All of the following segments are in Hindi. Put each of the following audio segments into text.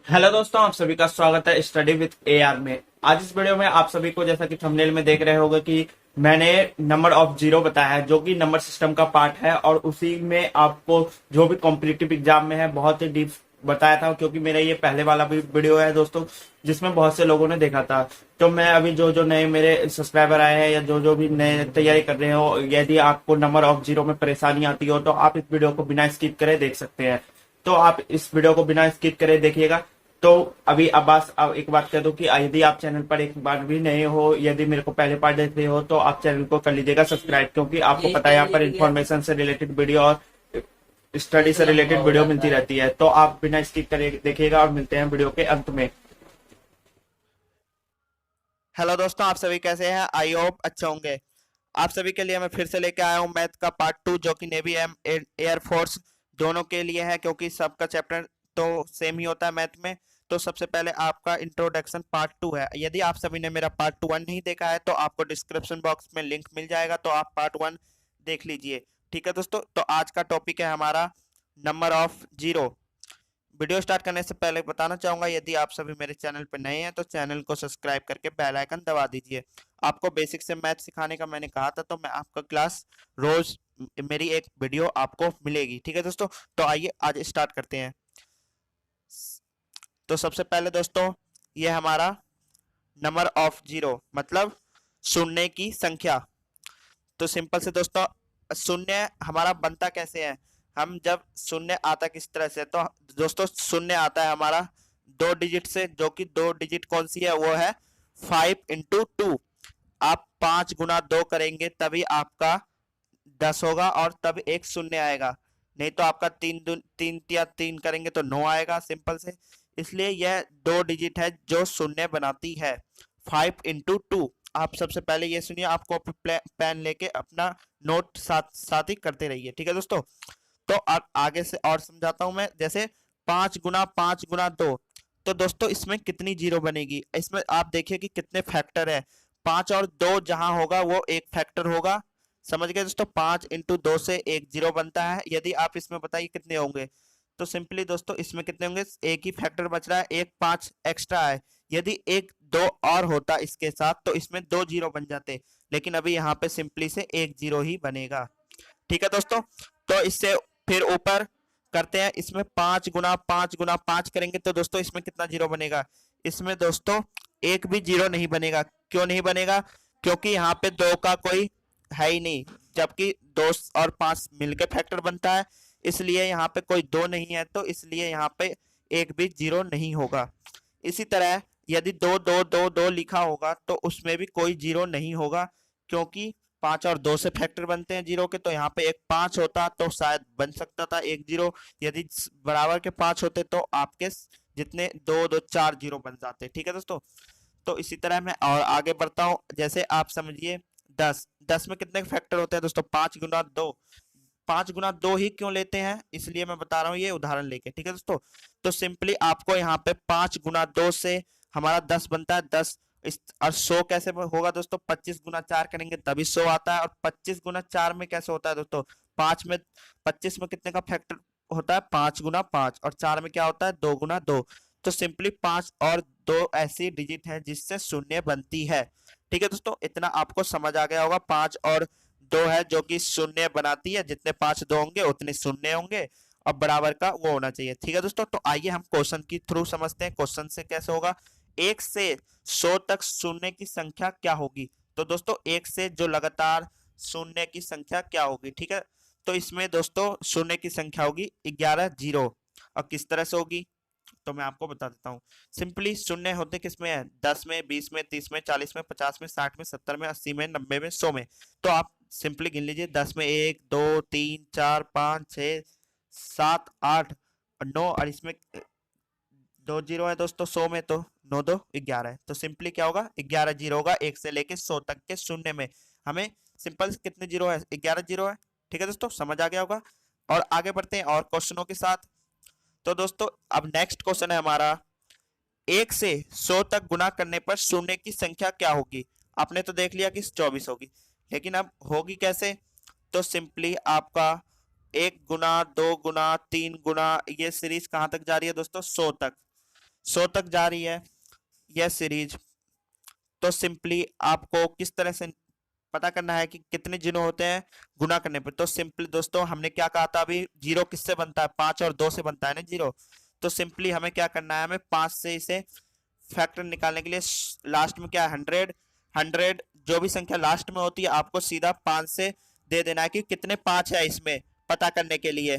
हेलो दोस्तों, आप सभी का स्वागत है स्टडी विद एआर में। आज इस वीडियो में आप सभी को, जैसा कि थंबनेल में देख रहे होंगे, कि मैंने नंबर ऑफ जीरो बताया है, जो कि नंबर सिस्टम का पार्ट है। और उसी में आपको जो भी कॉम्पिटिटिव एग्जाम में है बहुत ही डीप बताया था, क्योंकि मेरा ये पहले वाला भी वीडियो है दोस्तों, जिसमें बहुत से लोगों ने देखा था। तो मैं अभी जो जो नए मेरे सब्सक्राइबर आए हैं या जो जो भी नए तैयारी कर रहे हो, यदि आपको नंबर ऑफ जीरो में परेशानी आती हो तो आप इस वीडियो को बिना स्किप करे देख सकते हैं। तो आप इस वीडियो को बिना स्किप करे देखिएगा। तो अभी अब्बास, अब एक बात कह दो कि यदि आप चैनल पर एक बार भी नए हो, यदि मेरे को पहले पार्ट देख रहे हो, तो आप चैनल को कर लीजिएगा सब्सक्राइब, क्योंकि आपको पता है यहाँ पर इंफॉर्मेशन से रिलेटेड वीडियो और स्टडी से रिलेटेड वीडियो मिलती रहती है। तो आप बिना स्किप करे देखिएगा और मिलते हैं वीडियो के अंत में। हेलो दोस्तों, आप सभी कैसे हैं? आई होप अच्छे होंगे। आप सभी के लिए मैं फिर से लेके आया हूं मैथ का पार्ट 2, जो कि नेवी एयरफोर्स दोनों के लिए है, क्योंकि सबका चैप्टर तो सेम ही होता है मैथ में। तो सबसे पहले आपका इंट्रोडक्शन पार्ट 2 है। यदि आप सभी ने मेरा पार्ट 1 नहीं देखा है तो आपको डिस्क्रिप्शन बॉक्स में लिंक मिल जाएगा, तो आप पार्ट 1 देख लीजिए। ठीक है दोस्तों, तो आज का टॉपिक है हमारा number of zero. Video start करने से पहले बताना चाहूंगा, यदि आप सभी मेरे चैनल पर नए हैं तो चैनल को सब्सक्राइब करके बेल आइकन दबा दीजिए। आपको बेसिक से मैथ सिखाने का मैंने कहा था, तो मैं आपका क्लास रोज मेरी एक वीडियो आपको मिलेगी। ठीक है दोस्तों, तो आइए आज स्टार्ट करते हैं। तो सबसे पहले दोस्तों, ये हमारा नंबर ऑफ जीरो मतलब शून्य की संख्या। तो सिंपल से दोस्तों, शून्य हमारा बनता कैसे है? हम जब शून्य आता किस तरह से, तो दोस्तों शून्य आता है हमारा 2 डिजिट से, जो कि 2 डिजिट कौन सी है? वो है 5 × 2। आप 5 × 2 करेंगे तभी आपका 10 होगा और तब एक शून्य आएगा। नहीं तो आपका तीन या तीन करेंगे तो 9 आएगा, सिंपल से। इसलिए यह 2 डिजिट है जो शून्य बनाती है। 5 × 2। आप सबसे पहले ये सुनिए, आप कॉपी पेन लेके अपना नोट साथ साथ ही करते रहिए। ठीक है दोस्तों, तो अब आगे से और समझाता हूं मैं। जैसे 5 × 5 × 2, तो दोस्तों इसमें कितनी जीरो बनेगी? इसमें आप देखिए कि कितने फैक्टर है। 5 और 2 जहां होगा वो एक फैक्टर होगा। समझ गए दोस्तों? 5 × 2 से एक जीरो बनता है। यदि आप इसमें बताइए कितने होंगे, तो सिंपली दोस्तों इसमें कितने होंगे? एक ही फैक्टर बच रहा है, एक 5 एक्स्ट्रा है। यदि एक दो और होता इसके साथ तो इसमें 2 जीरो बन जाते, लेकिन अभी यहाँ पे सिंपली से एक जीरो ही बनेगा। ठीक है दोस्तों, तो इससे फिर ऊपर करते हैं। इसमें 5 × 5 × 5 करेंगे तो दोस्तों इसमें कितना जीरो बनेगा? इसमें दोस्तों एक भी जीरो नहीं बनेगा। क्यों नहीं बनेगा? क्योंकि यहाँ पे दो का कोई है ही नहीं, जबकि 2 और 5 मिलकर फैक्टर बनता है। इसलिए यहाँ पे कोई दो नहीं है, तो इसलिए यहाँ पे एक भी जीरो नहीं होगा। इसी तरह यदि 2 2 2 2 लिखा होगा तो उसमें भी कोई जीरो नहीं होगा, क्योंकि 5 और 2 से फैक्टर बनते हैं जीरो के। तो यहाँ पे एक 5 होता तो शायद बन सकता था एक जीरो। यदि बराबर के 5 होते तो आपके जितने 2 2 4 जीरो बन जाते। ठीक है दोस्तों, तो इसी तरह मैं और आगे बढ़ता हूँ। जैसे आप समझिए 10। 10 में कितने फैक्टर होते हैं दोस्तों? 5 × 2। 5 × 2 ही क्यों लेते हैं, इसलिए मैं बता रहा हूँ ये उदाहरण लेके। ठीक है दोस्तों, तो सिंपली आपको यहाँ पे 5 × 2 से हमारा 10 बनता है। 10 इस और 100 कैसे होगा दोस्तों? 25 × 4 करेंगे तभी 100 आता है। और 25 × 4 में कैसे होता है दोस्तों? 25 में कितने का फैक्टर होता है? 5 × 5। और 4 में क्या होता है? 2 × 2। तो सिंपली 5 और 2 ऐसी डिजिट है जिससे शून्य बनती है। ठीक है दोस्तों, इतना आपको समझ आ गया होगा। 5 और 2 है जो कि शून्य बनाती है। जितने 5 2 होंगे उतने शून्य होंगे, और बराबर का वो होना चाहिए। ठीक है दोस्तों, तो आइए हम क्वेश्चन की थ्रू समझते हैं। क्वेश्चन से कैसे होगा? 1 से 100 तक शून्य की संख्या क्या होगी? तो दोस्तों 1 से जो लगातार शून्य की संख्या क्या होगी? ठीक है, तो इसमें दोस्तों शून्य की संख्या होगी 11 जीरो। और किस तरह से होगी तो मैं आपको बता देता हूँ। सिंपली शून्य होते किस में है? 10 में, 20 में, 30 में, 40 में, 50 में, 60 में, 70 में, 80 में, 90 में, 100 में। तो आप सिंपली गिन लीजिए। 10 में 1 2 3 4 5 6 7 8 और 9, और इसमें 2 जीरो है दोस्तों 100 में, तो 9 2 11 है। तो सिंपली क्या होगा? 11 जीरो होगा 1 से लेके 100 तक के शून्य में। हमें सिंपल कितने जीरो है? 11 जीरो है। ठीक है दोस्तों, समझ आ गया होगा। और आगे बढ़ते हैं और क्वेश्चनों के साथ। तो दोस्तों अब नेक्स्ट क्वेश्चन है हमारा, 1 से 100 तक गुना करने पर शून्य की संख्या क्या होगी? आपने तो देख लिया कि 24 होगी, लेकिन अब होगी कैसे? तो सिंपली आपका 1 गुना 2 गुना 3 गुना, ये सीरीज कहां तक जा रही है दोस्तों? 100 तक। 100 तक जा रही है यह सीरीज, तो सिंपली आपको किस तरह से पता करना है कि कितने जीरो होते हैं गुना करने पर। तो सिंपली दोस्तों हमने क्या कहा था अभी, जीरो किससे बनता है, 5 और 2 से बनता है ना जीरो। तो सिंपली हमें क्या करना है, हमें 5 से इसे फैक्टर निकालने के लिए लास्ट में क्या है 100, 100 जो भी संख्या लास्ट में होती है आपको सीधा 5 से दे देना है कि कितने 5 है इसमें पता करने के लिए।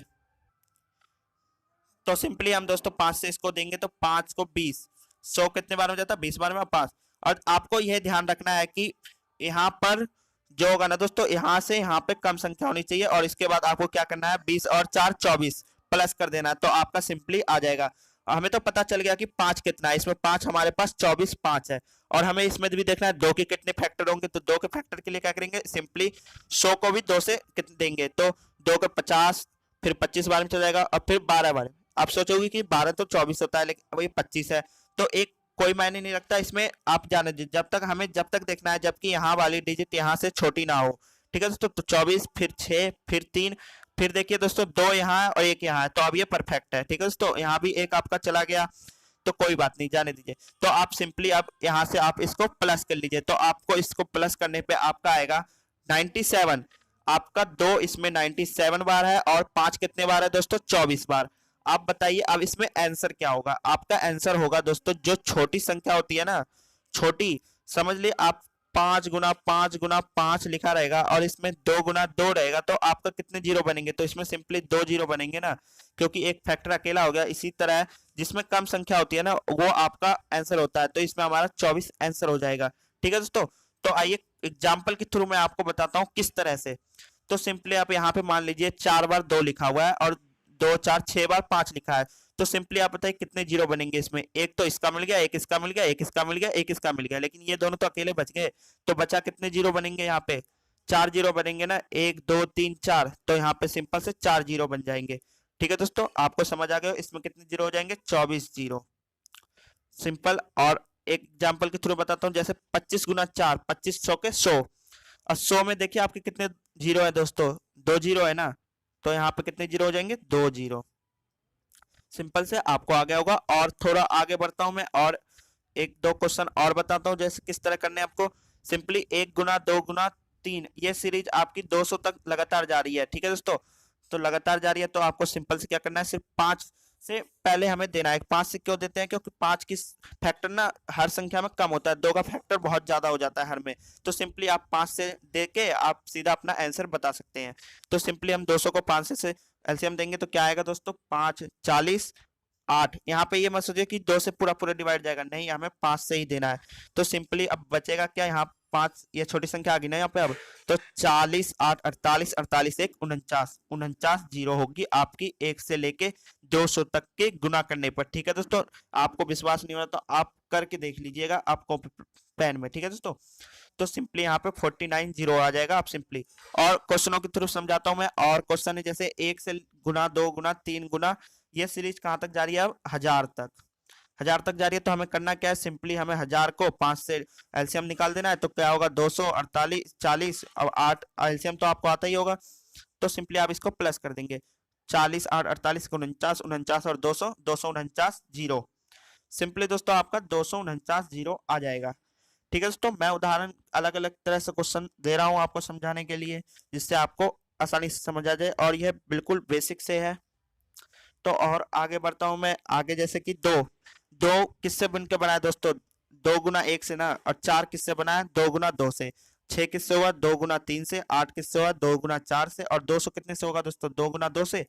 तो सिंपली हम दोस्तों 5 से इसको देंगे तो 5 को 20, 100 कितने बार हो जाता है 20 बार में 5। और आपको यह ध्यान रखना है कि यहाँ पर जो होगा ना दोस्तों, यहाँ से यहाँ पे कम संख्या होनी चाहिए और इसके बाद आपको क्या करना है 20 और 4 24 प्लस कर देना है, तो आपका सिंपली आ जाएगा। हमें तो पता चल गया कि 5 कितना है, इसमें 5 हमारे पास 24 5 है। और हमें इसमें भी देखना है 2 के कितने फैक्टर होंगे, तो 2 के फैक्टर के लिए क्या करेंगे, सिंपली 100 को भी 2 से कितने देंगे, तो 2 के 50, फिर 25 बार में चल जाएगा और फिर 12 बार में। आप सोचोगे कि 12 तो 24 होता है लेकिन वही 25 है, तो एक कोई मायने नहीं रखता इसमें, आप जाने दीजिए। जब तक देखना है जबकि यहाँ वाली डिजिट यहाँ से छोटी ना हो, ठीक है दोस्तों। तो 24 फिर 6 फिर 3, फिर देखिए दोस्तों 2 यहाँ है और 1 यहाँ है, तो अब ये परफेक्ट है, ठीक है दोस्तों। यहाँ भी एक आपका चला गया तो कोई बात नहीं, जाने दीजिए। तो आप सिंपली अब यहाँ से आप इसको प्लस कर लीजिए, तो आपको इसको प्लस करने पे आपका आएगा 97। आपका 2 इसमें 97 बार है और 5 कितने बार है दोस्तों 24 बार। आप बताइए अब इसमें आंसर क्या होगा, आपका आंसर होगा दोस्तों जो छोटी संख्या होती है ना, छोटी, समझ लिए आप 5 गुना 5 गुना 5 लिखा रहेगा और इसमें 2 गुना 2 रहेगा, तो आपका कितने जीरो बनेंगे, तो इसमें सिंपली 2 जीरो बनेंगे ना, क्योंकि एक फैक्टर अकेला हो गया। इसी तरह जिसमें कम संख्या होती है ना वो आपका आंसर होता है, तो इसमें हमारा 24 आंसर हो जाएगा, ठीक है दोस्तों। तो आइए एग्जाम्पल के थ्रू मैं आपको बताता हूँ किस तरह से। तो सिंपली आप यहाँ पे मान लीजिए 4 बार 2 लिखा हुआ है और 2 4 6 बार 5 लिखा है, तो सिंपली आप बताइए कितने जीरो बनेंगे इसमें। एक तो इसका मिल गया, एक इसका मिल गया, एक इसका मिल गया, एक इसका मिल गया, लेकिन ये दोनों तो अकेले बच गए, तो बचा कितने जीरो बनेंगे यहाँ पे, 4 जीरो बनेंगे ना, 1 2 3 4, तो यहाँ पे सिंपल से 4 जीरो बन जाएंगे, ठीक है दोस्तों। आपको समझ आ गया इसमें कितने जीरो हो जाएंगे, 24 जीरो, सिंपल। और एक एग्जाम्पल के थ्रू बताता हूँ, जैसे 25 गुना 4, 25 100 के 100, और 100 में देखिए आपके कितने जीरो है दोस्तों, 2 जीरो है ना, तो यहाँ पे कितने जीरो हो जाएंगे, 2 जीरो। सिंपल से आपको आ गया होगा। और थोड़ा आगे बढ़ता हूं मैं और एक दो क्वेश्चन और बताता हूं जैसे किस तरह करने हैं आपको। सिंपली 1 गुना 2 गुना 3, ये सीरीज आपकी 200 तक लगातार जा रही है, ठीक है दोस्तों। तो लगातार जा रही है तो आपको सिंपल से क्या करना है, सिर्फ 5 से पहले हमें देना है। 5 से क्यों देते हैं, क्योंकि 5 की फैक्टर ना हर संख्या में कम होता है, 2 का फैक्टर बहुत ज्यादा हो जाता है हर में। तो सिंपली आप 5 से दे के आप सीधा अपना आंसर बता सकते हैं। तो सिंपली हम 200 को 5 से एलसीएम देंगे तो क्या आएगा दोस्तों, 5 40 8। यहाँ पे ये मत सोचिए कि 2 से पूरा पूरा डिवाइड जाएगा, नहीं, हमें 5 से ही देना है। तो सिंपली अब बचेगा क्या, यहाँ 5, ये छोटी संख्या आ गई ना यहाँ पे अब, तो 40 8 48, 48 1 49, 49 जीरो होगी आपकी 1 से लेके 200 तक के गुना करने पर, ठीक है दोस्तों। आपको विश्वास नहीं हो रहा तो आप करके देख लीजिएगा आप कॉपी पेन में, ठीक है दोस्तों। तो सिंपली यहाँ पे 49 जीरो आ जाएगा। आप सिंपली और क्वेश्चनों के थ्रू समझाता हूं मैं। और क्वेश्चन है जैसे 1 से गुना 2 गुना 3 गुना, ये सीरीज कहाँ तक जा रही है, अब 1000 तक, 1000 तक जा रही है। तो हमें करना क्या है, सिंपली हमें 1000 को 5 से एलसीएम निकाल देना है, तो क्या होगा 200 48 40 और 8, एलसीएम तो आपको आता ही होगा, तो सिंपली आप इसको प्लस कर देंगे, 40 8 48 49, 49 और 200, 249 जीरो। सिंपली दोस्तों आपका 249 जीरो आ जाएगा, ठीक है दोस्तों। मैं उदाहरण अलग अलग तरह से क्वेश्चन दे रहा हूं आपको समझाने के लिए, जिससे आपको आसानी से समझ आ जाए, और यह बिल्कुल बेसिक से है। तो और आगे बढ़ता हूं मैं आगे, जैसे कि 2 2 किससे बन के बना है दोस्तों, 2 गुना 1 से ना, और 4 किससे बना है, 2 गुना 2 से, 6 किससे हुआ, 2 गुना 3 से, 8 किससे हुआ, 2 गुना 4 से, और 200 कितने से होगा दोस्तों, 2 गुना 2 से।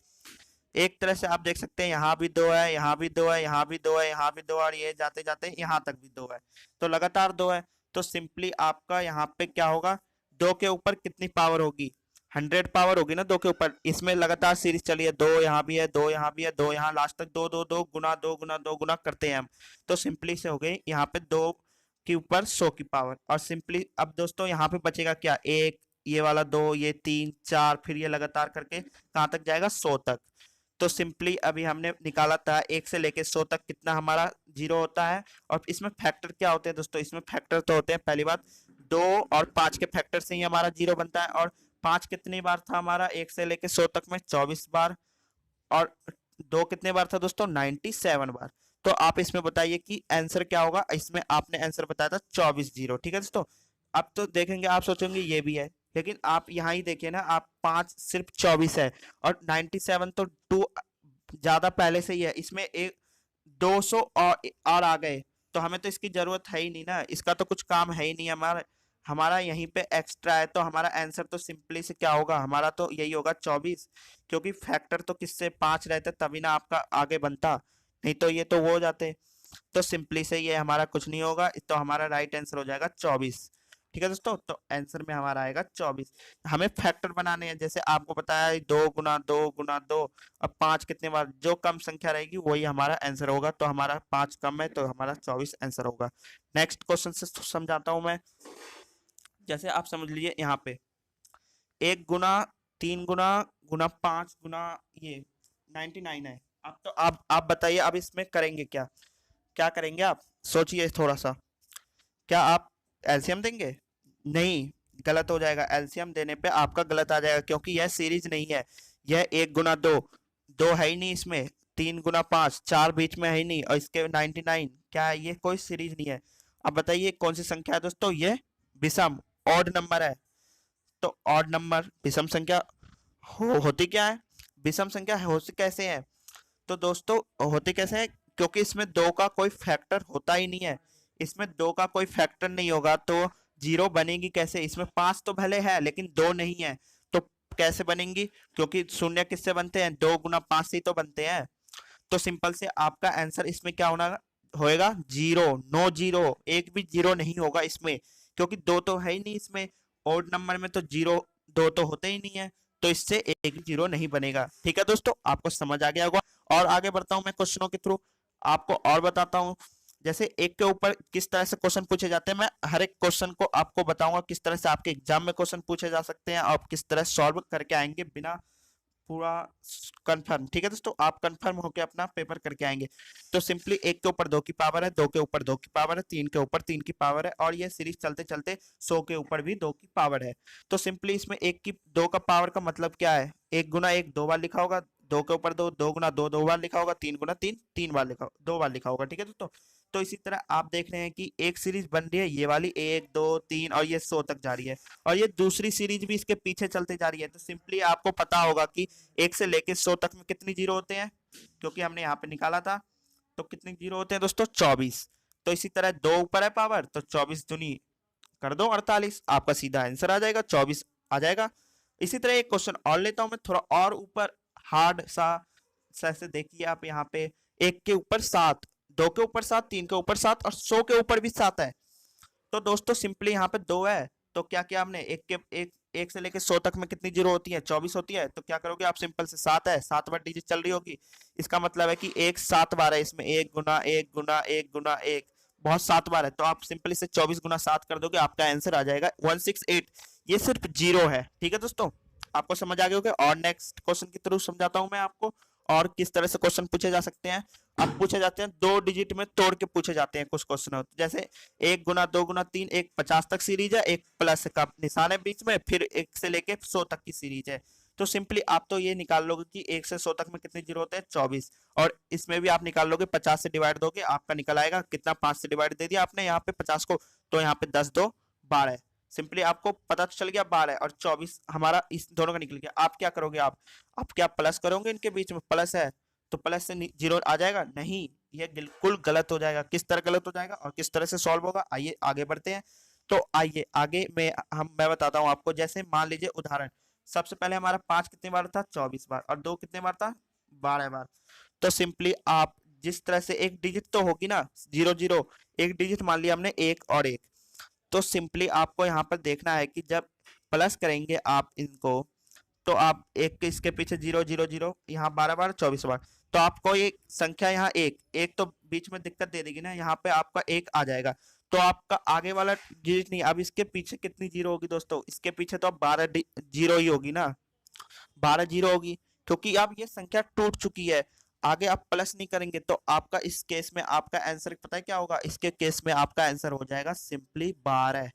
एक तरह से आप देख सकते हैं यहाँ भी 2 है, यहाँ भी 2 है, यहाँ भी 2 है, यहाँ भी 2 है, और ये जाते जाते यहाँ तक भी 2 है, तो लगातार 2 है। तो सिंपली आपका यहाँ पे क्या होगा, 2 के ऊपर कितनी पावर होगी, 100 पावर होगी ना 2 के ऊपर। इसमें लगातार सीरीज चली है, 2 यहाँ भी है, 2 यहाँ भी है, 2 यहाँ, लास्ट तक 2 2 2 गुना 2 गुना 2 गुना करते हैं हम। तो सिंपली से हो गई यहाँ पे 2 के ऊपर 100 की पावर। और सिंपली अब दोस्तों यहाँ पे बचेगा क्या, 1, ये वाला 2, ये 3 4, फिर ये लगातार करके कहाँ तक जाएगा, 100 तक। तो सिंपली अभी हमने निकाला था 1 से लेके 100 तक कितना हमारा जीरो होता है। और इसमें फैक्टर क्या होते हैं दोस्तों, इसमें फैक्टर तो होते हैं, पहली बात 2 और 5 के फैक्टर से ही हमारा जीरो बनता है। और 5 कितनी बार था हमारा 1 से लेके 100 तक में, 24 बार। और 2 कितने बार था दोस्तों, 97 बार। तो आप इसमें बताइए कि आंसर क्या होगा। इसमें आपने आंसर बताया था 24 जीरो, ठीक है दोस्तों। अब तो देखेंगे, आप सोचेंगे ये भी है, लेकिन आप यहाँ ही देखिए ना, आप 5 सिर्फ 24 है, और 97 तो 2 ज्यादा पहले से ही है, इसमें एक 200 और आ गए, तो हमें तो इसकी जरूरत है ही नहीं ना, इसका तो कुछ काम है ही नहीं हमारा, हमारा यहीं पे एक्स्ट्रा है, तो हमारा आंसर तो सिंपली से क्या होगा, हमारा तो यही होगा 24, क्योंकि फैक्टर तो किससे 5 रहते तभी ना आपका आगे बनता, नहीं तो ये तो वो हो जाते। तो सिंपली से ये हमारा कुछ नहीं होगा, तो हमारा राइट आंसर हो जाएगा 24। ठीक है दोस्तों, तो आंसर में हमारा आएगा 24। हमें फैक्टर बनाने हैं, जैसे आपको बताया 2 गुना 2 गुना 2, अब 5 कितने बार, जो कम संख्या रहेगी वही हमारा आंसर होगा, तो हमारा 5 कम है, तो हमारा 24 आंसर होगा। नेक्स्ट क्वेश्चन से समझाता हूं मैं। जैसे आप समझ लीजिए यहाँ पे 1 गुना 3 गुना 5 गुना ये 99 है। अब तो आप बताइए, अब इसमें करेंगे क्या, क्या करेंगे आप सोचिए थोड़ा सा। क्या आप एलसीएम देंगे? नहीं, गलत हो जाएगा, एलसीएम देने पे आपका गलत आ जाएगा, क्योंकि यह सीरीज नहीं है, यह 1 गुना 2, 2 है ही नहीं इसमें, 3 गुना 5, 4 बीच में है ही नहीं, और इसके 99 क्या है, ये कोई सीरीज नहीं है। अब बताइए कौन सी संख्या है दोस्तों, ये विषम ऑड नंबर है। तो ऑड नंबर विषम संख्या होती क्या है, विषम संख्या होती कैसे है, तो दोस्तों होती कैसे है, क्योंकि इसमें 2 का कोई फैक्टर होता ही नहीं है, इसमें 2 का कोई फैक्टर नहीं होगा, तो जीरो बनेगी कैसे, इसमें 5 तो भले है लेकिन 2 नहीं है, तो कैसे बनेंगी, क्योंकि शून्य किससे बनते हैं, 2 गुना 5 से ही तो बनते हैं। तो सिंपल से आपका आंसर इसमें क्या होना होएगा, जीरो, नो जीरो, एक भी जीरो नहीं होगा इसमें, क्योंकि 2 तो है ही नहीं इसमें, ओड नंबर में तो जीरो 2 तो होते ही नहीं है, तो इससे एक भी जीरो नहीं बनेगा। ठीक है दोस्तों, आपको समझ आ गया होगा। और आगे बढ़ता हूं मैं क्वेश्चनों के थ्रू, आपको और बताता हूं, जैसे एक के ऊपर किस तरह से क्वेश्चन पूछे जाते हैं, मैं हर एक क्वेश्चन को आपको बताऊंगा किस तरह से आपके एग्जाम में क्वेश्चन पूछे जा सकते हैं, और किस तरह सॉल्व करके आएंगे बिना पूरा कंफर्म। ठीक है दोस्तों, आप कंफर्म होकर अपना पेपर करके आएंगे। तो सिंपली 1 के ऊपर 2 की पावर है, 2 के ऊपर 2 की पावर है, 3 के ऊपर 3 की पावर है, और ये सीरीज चलते चलते 100 के ऊपर भी 2 की पावर है। तो सिंपली इसमें 1 की 2 का पावर का मतलब क्या है, 1 गुना 1 2 बार लिखा होगा, 2 के ऊपर 2, 2 गुना 2 2 बार लिखा होगा, 3 गुना 3 3 बार लिखा 2 बार लिखा होगा। ठीक है दोस्तों, तो इसी तरह आप देख रहे हैं कि एक सीरीज बन रही है, ये वाली 1 2 3, और ये 100 तक जा रही है, और ये दूसरी सीरीज भी इसके पीछे चलते जा रही है। तो सिंपली आपको पता होगा कि 1 से लेके 100 तक में कितनी जीरो होते हैं, क्योंकि हमने यहाँ पे निकाला था, तो कितने जीरो होते हैं दोस्तों, 24। तो इसी तरह 2 ऊपर है पावर, तो 24 दूनी कर दो 48, आपका सीधा आंसर आ जाएगा 24 आ जाएगा। इसी तरह एक क्वेश्चन और लेता हूं मैं, थोड़ा और ऊपर हार्ड सा, से देखिए आप यहाँ पे 1 के ऊपर 7, 2 के ऊपर 7, 3 के ऊपर 7, और 100 के ऊपर भी 7 है। तो दोस्तों सिंपली यहाँ पे 2 है, तो क्या किया हमने, एक से लेके 100 तक में कितनी जीरो होती है, 24 होती है, तो क्या करोगे आप, सिंपल से 7 है, 7 बार डिजिट चल रही होगी, इसका मतलब है कि 1 7 बार है इसमें, 1 गुना 1 गुना 1 गुना 1, बहुत 7 बार है, तो आप सिंपली से 24 गुना 7 कर दोगे, आपका आंसर आ जाएगा 168। ये सिर्फ जीरो है। ठीक है दोस्तों, आपको समझ आ गया होगा। और नेक्स्ट क्वेश्चन की तरफ समझाता हूं मैं आपको, और किस तरह से क्वेश्चन पूछे जा सकते हैं। अब पूछे जाते हैं 2 डिजिट में तोड़ के पूछे जाते हैं कुछ क्वेश्चन होते हैं, जैसे 1 गुना 2 गुना 3, एक 50 तक सीरीज है, एक प्लस का निशान है बीच में, फिर 1 से लेके 100 तक की सीरीज है। तो सिंपली आप तो ये निकाल लोगे कि 1 से 100 तक में कितने जीरो होते हैं, 24, और इसमें भी आप निकाल लोगे, 50 से डिवाइड दोगे, आपका निकल आएगा कितना, 5 से डिवाइड दे दिया आपने यहाँ पे 50 को, तो यहाँ पे 10 2 12, सिंपली आपको पता तो चल गया 12 और 24 हमारा इस दोनों का निकल गया। आप क्या करोगे, आप क्या प्लस करोगे, इनके बीच में प्लस है, तो प्लस से जीरो आ जाएगा, नहीं, ये बिल्कुल गलत हो जाएगा। किस तरह गलत हो जाएगा और किस तरह से सॉल्व होगा, आइए आगे बढ़ते हैं। तो आइए आगे मैं बताता हूं आपको। जैसे मान लीजिए उदाहरण, सबसे पहले हमारा 5 कितने बार था, 24 बार, और 2 कितने बार था, 12 बार। तो सिंपली आप जिस तरह से एक डिजिट तो होगी ना, 0 0, एक डिजिट मान लिया हमने 1 और 1, तो सिंपली आपको यहाँ पर देखना है कि जब प्लस करेंगे आप इनको, तो आप एक के इसके पीछे 0 0 0, यहाँ 12 बार 24 बार, तो आपको ये संख्या यहाँ एक तो बीच में दिक्कत दे देगी ना, यहाँ पे आपका 1 आ जाएगा, तो आपका आगे वाला डिजिट नहीं। अब इसके पीछे कितनी जीरो होगी दोस्तों, इसके पीछे तो अब 12 जीरो ही होगी ना, 12 जीरो होगी, क्योंकि अब ये संख्या टूट चुकी है। आगे आप प्लस नहीं करेंगे, तो आपका इस केस में आपका आंसर पता है क्या होगा, इसके केस में आपका आंसर हो जाएगा सिंपली 12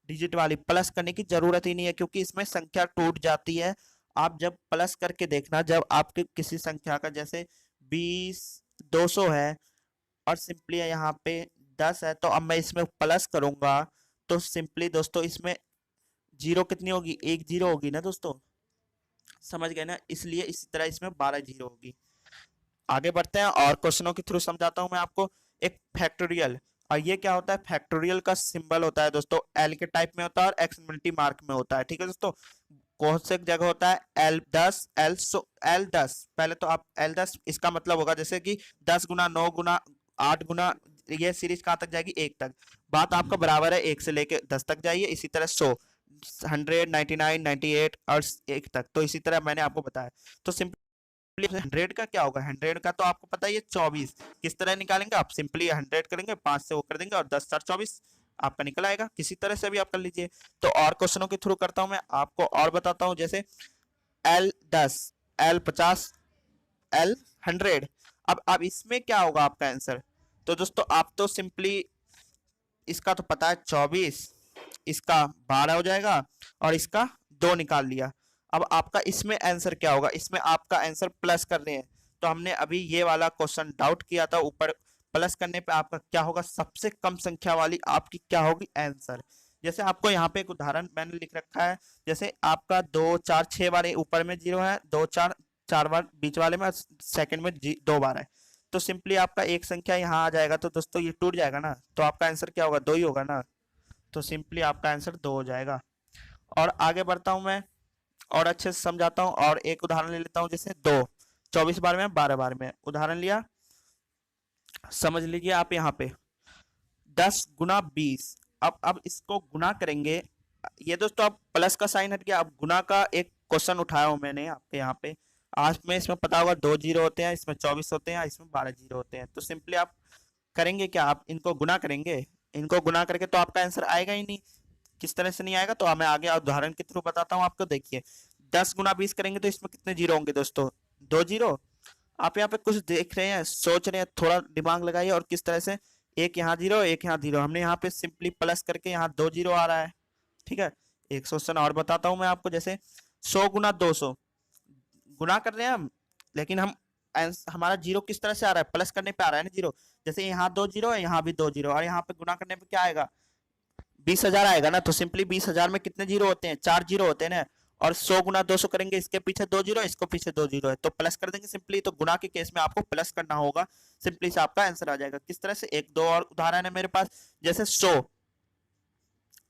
डिजिट वाली, प्लस करने की जरूरत ही नहीं है, क्योंकि इसमें संख्या टूट जाती है। आप जब प्लस करके देखना, जब आपके किसी संख्या का जैसे 20 200 है, और सिंपली यहाँ पे 10 है, तो अब मैं इसमें प्लस करूंगा तो सिंपली दोस्तों इसमें जीरो कितनी होगी, 1 जीरो होगी ना दोस्तों, समझ गए ना, इसलिए इसी तरह इसमें 12 जीरो होगी। आगे बढ़ते हैं और क्वेश्चनों के थ्रू समझाता हूं मैं आपको। एक फैक्टोरियल, और ये क्या होता है, फैक्टोरियल का सिंबल होता है दोस्तों एल के टाइप में होता है और एक्सक्लेमेटरी मार्क में होता है, ठीक है दोस्तों। कौन से जगह होता है, L10 L10, पहले तो आप L10 इसका मतलब होगा जैसे कि 10 गुना 9 गुना 8 गुना, ये सीरीज कहाँ तक जाएगी, 1 तक। बात आपका बराबर है 1 से लेके 10 तक जाइए, इसी तरह 100 100 99 98 और 1 तक, तो इसी तरह मैंने आपको बताया। तो सिंपली 100 का क्या होगा, 100 का तो आपको पता है ये 24, किस तरह निकालेंगे आप, सिंपली 100 करेंगे 5 से वो कर देंगे और 10 4 24 आपका निकल आएगा, किसी तरह से भी आप कर लीजिए। तो और क्वेश्चनों के थ्रू करता हूं मैं आपको और बताता हूं, जैसे L10 L50 L100, अब इसमें क्या होगा आपका आंसर। तो दोस्तों आप तो सिंपली इसका तो पता है 24, इसका 12 हो जाएगा और इसका 2 निकाल लिया। अब आपका इसमें आंसर क्या होगा, इसमें आपका आंसर प्लस करने हैं, तो हमने अभी ये वाला क्वेश्चन डाउट किया था, ऊपर प्लस करने पे आपका क्या होगा, सबसे कम संख्या वाली आपकी क्या होगी आंसर। जैसे आपको यहाँ पे एक उदाहरण मैंने लिख रखा है, जैसे आपका 2 4 6 बार ऊपर में 0 है, 2 4 4 बार बीच वाले में, सेकंड में 2 बार है, तो सिंपली आपका एक संख्या यहाँ आ जाएगा, तो दोस्तों ये टूट जाएगा ना, तो आपका आंसर क्या होगा, 2 ही होगा ना, तो सिंपली आपका आंसर 2 हो जाएगा। और आगे बढ़ता हूं मैं और अच्छे से समझाता हूं, और एक उदाहरण ले लेता हूं, जैसे 2 24 बार में 12 बार में, उदाहरण लिया, समझ लीजिए आप यहाँ पे 10 गुना 20, अब इसको गुना करेंगे, ये दोस्तों अब प्लस का साइन हट गया, अब गुना का एक क्वेश्चन उठाया हूं मैंने आपके यहाँ पे, आज में इसमें पता होगा 2 जीरो होते हैं, इसमें 24 होते हैं, इसमें 12 जीरो होते हैं, तो सिंपली आप करेंगे क्या, आप इनको गुना करेंगे, इनको गुना करके तो आपका आंसर आएगा ही नहीं, किस तरह से नहीं आएगा, तो मैं आगे उदाहरण के थ्रू बताता हूँ आपको। देखिए 10 गुना 20 करेंगे तो इसमें कितने जीरो होंगे दोस्तों, 2 जीरो। आप यहाँ पे कुछ देख रहे हैं, सोच रहे हैं, थोड़ा दिमाग लगाइए, और किस तरह से, एक यहाँ जीरो एक यहाँ जीरो, हमने यहाँ पे सिंपली प्लस करके यहाँ 2 जीरो आ रहा है, ठीक है। एक क्वेश्चन और बताता हूँ मैं आपको, जैसे 100 गुना 200, गुना कर रहे हैं हम, लेकिन हम हमारा जीरो किस तरह से आ रहा है, प्लस करने पे आ रहा है ना जीरो, जैसे यहाँ 2 जीरो है, यहाँ भी 2 जीरो, और यहाँ पे गुना करने पे क्या आएगा, 20,000 आएगा ना, तो सिंपली 20,000 में कितने जीरो होते हैं, 4 जीरो होते हैं ना, और 100 गुना 200 करेंगे, इसके पीछे 2 जीरो, इसको पीछे 2 जीरो है, तो प्लस कर देंगे सिंपली, तो गुना के केस में आपको प्लस करना होगा, सिंपली से आपका आंसर आ जाएगा। किस तरह से, एक दो और उदाहरण है मेरे पास, जैसे 100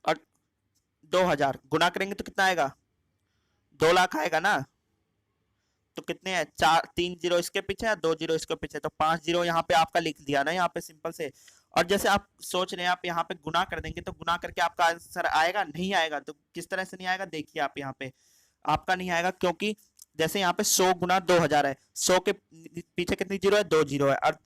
और 2,000 गुना करेंगे तो कितना आएगा, 2 लाख आएगा ना, तो कितने हैं, 3 जीरो इसके पीछे है, 2 जीरो इसके पीछे, तो 5 जीरो यहाँ पे आपका लिख दिया ना यहाँ पे सिंपल से। और जैसे आप सोच रहे हैं आप यहाँ पे गुना कर देंगे, तो गुना करके आपका आंसर आएगा, नहीं आएगा, तो किस तरह से नहीं आएगा, देखिए आप यहाँ पे आपका नहीं आएगा, क्योंकि जैसे यहाँ पे 100 गुना 2,000 है, 100 के पीछे कितनी जीरो है, 2 जीरो है, और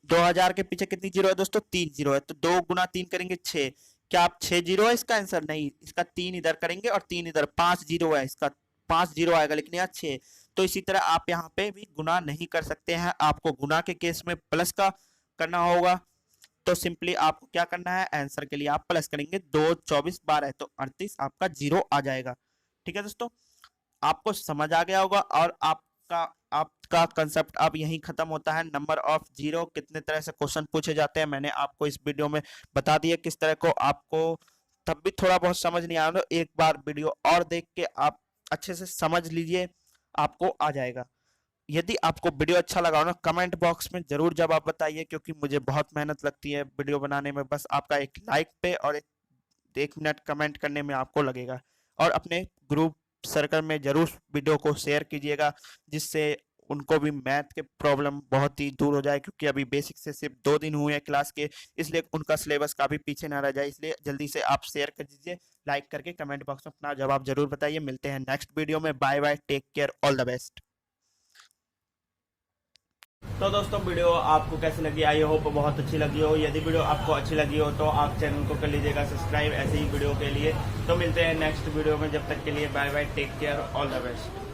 2,000 के पीछे कितनी जीरो है दोस्तों, 3 जीरो है, तो 2 गुना 3 करेंगे 6, क्या आप 6 जीरो है इसका आंसर, नहीं, इसका 3 इधर करेंगे और 3 इधर, 5 जीरो है इसका, 5 जीरो आएगा, लेकिन यहाँ 6, तो इसी तरह आप यहाँ पे भी गुना नहीं कर सकते हैं, आपको गुना के केस में प्लस का करना होगा, तो सिंपली आपको क्या करना है, आंसर के लिए आप प्लस करेंगे, 2 24 12 तो 38 आपका जीरो आ जाएगा, ठीक है दोस्तों। आपको समझ आ गया होगा, और आपका कंसेप्ट अब यहीं खत्म होता है। नंबर ऑफ जीरो कितने तरह से क्वेश्चन पूछे जाते हैं मैंने आपको इस वीडियो में बता दिया, किस तरह को आपको तब भी थोड़ा बहुत समझ नहीं आया, एक बार वीडियो और देख के आप अच्छे से समझ लीजिए, आपको आ जाएगा। यदि आपको वीडियो अच्छा लगा हो ना, कमेंट बॉक्स में जरूर जवाब बताइए, क्योंकि मुझे बहुत मेहनत लगती है वीडियो बनाने में, बस आपका एक लाइक पे और एक मिनट कमेंट करने में आपको लगेगा, और अपने ग्रुप सर्कल में जरूर वीडियो को शेयर कीजिएगा, जिससे उनको भी मैथ के प्रॉब्लम बहुत ही दूर हो जाए, क्योंकि अभी बेसिक से सिर्फ 2 दिन हुए हैं क्लास के, इसलिए उनका सिलेबस काफी पीछे ना रह जाए, इसलिए जल्दी से आप शेयर कर दीजिए, लाइक करके कमेंट बॉक्स में अपना जवाब जरूर बताइए। मिलते हैं नेक्स्ट वीडियो में, bye bye, take care, all the best. तो दोस्तों वीडियो आपको कैसी लगी, आई होप बहुत अच्छी लगी हो। यदि वीडियो आपको अच्छी लगी हो तो आप चैनल को कर लीजिएगा सब्सक्राइब ऐसे ही वीडियो के लिए। तो मिलते हैं नेक्स्ट वीडियो में, जब तक के लिए bye bye, take care, all the best.